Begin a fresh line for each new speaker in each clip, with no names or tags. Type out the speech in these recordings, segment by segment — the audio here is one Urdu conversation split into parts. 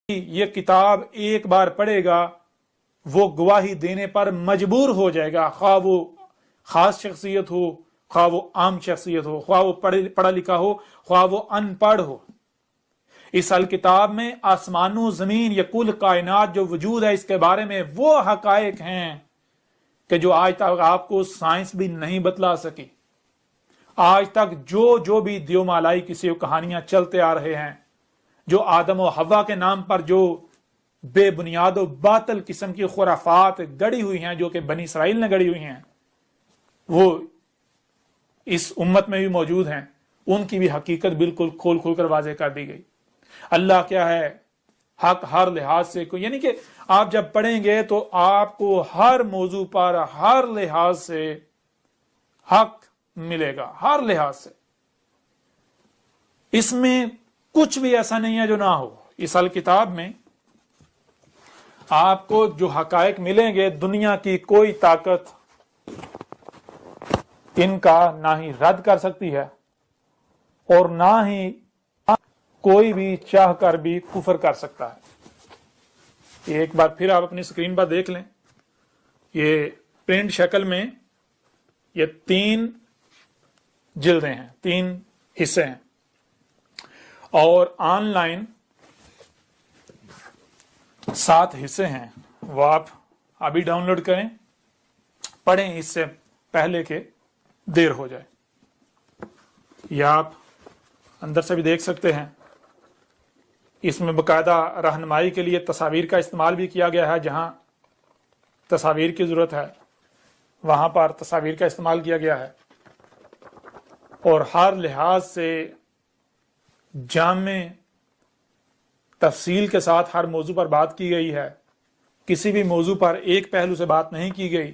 یہ کتاب ایک بار پڑھے گا وہ گواہی دینے پر مجبور ہو جائے گا، خواہ وہ خاص شخصیت ہو، خواہ وہ عام شخصیت ہو، خواہ وہ پڑھا لکھا ہو، خواہ وہ ان پڑھ ہو۔ اس الکتاب میں آسمان و زمین یا کل کائنات جو وجود ہے اس کے بارے میں وہ حقائق ہیں کہ جو آج تک آپ کو سائنس بھی نہیں بتلا سکی۔ آج تک جو بھی دیو مالائی کسی کہانیاں چلتے آ رہے ہیں، جو آدم و حوا کے نام پر جو بے بنیاد و باطل قسم کی خرافات گڑی ہوئی ہیں، جو کہ بنی اسرائیل نے گڑی ہوئی ہیں، وہ اس امت میں بھی موجود ہیں، ان کی بھی حقیقت بالکل کھول کھول کر واضح کر دی گئی۔ اللہ کیا ہے، حق ہر لحاظ سے کوئی، یعنی کہ آپ جب پڑھیں گے تو آپ کو ہر موضوع پر ہر لحاظ سے حق ملے گا، ہر لحاظ سے۔ اس میں کچھ بھی ایسا نہیں ہے جو نہ ہو۔ اس الکتاب میں آپ کو جو حقائق ملیں گے، دنیا کی کوئی طاقت ان کا نہ ہی رد کر سکتی ہے اور نہ ہی کوئی بھی چاہ کر بھی کفر کر سکتا ہے۔ ایک بار پھر آپ اپنی اسکرین پر دیکھ لیں، یہ پرنٹ شکل میں یہ 3 جلدیں ہیں، 3 حصے ہیں، اور آن لائن 7 حصے ہیں۔ وہ آپ ابھی ڈاؤن لوڈ کریں، پڑھیں اس سے پہلے کہ دیر ہو جائے۔ یا آپ اندر سے بھی دیکھ سکتے ہیں، اس میں باقاعدہ رہنمائی کے لیے تصاویر کا استعمال بھی کیا گیا ہے، جہاں تصاویر کی ضرورت ہے وہاں پر تصاویر کا استعمال کیا گیا ہے، اور ہر لحاظ سے جامع تفصیل کے ساتھ ہر موضوع پر بات کی گئی ہے۔ کسی بھی موضوع پر ایک پہلو سے بات نہیں کی گئی،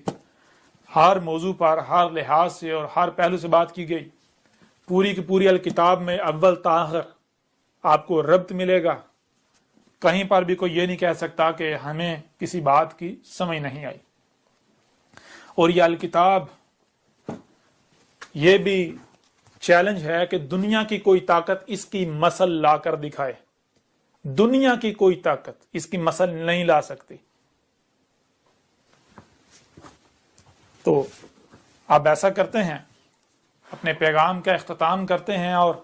ہر موضوع پر ہر لحاظ سے اور ہر پہلو سے بات کی گئی۔ پوری کی پوری الکتاب میں اول تا آخر آپ کو ربط ملے گا، کہیں پر بھی کوئی یہ نہیں کہہ سکتا کہ ہمیں کسی بات کی سمجھ نہیں آئی۔ اور یہ الکتاب یہ بھی چیلنج ہے کہ دنیا کی کوئی طاقت اس کی مثل لا کر دکھائے، دنیا کی کوئی طاقت اس کی مثل نہیں لا سکتی۔ تو آپ ایسا کرتے ہیں، اپنے پیغام کا اختتام کرتے ہیں اور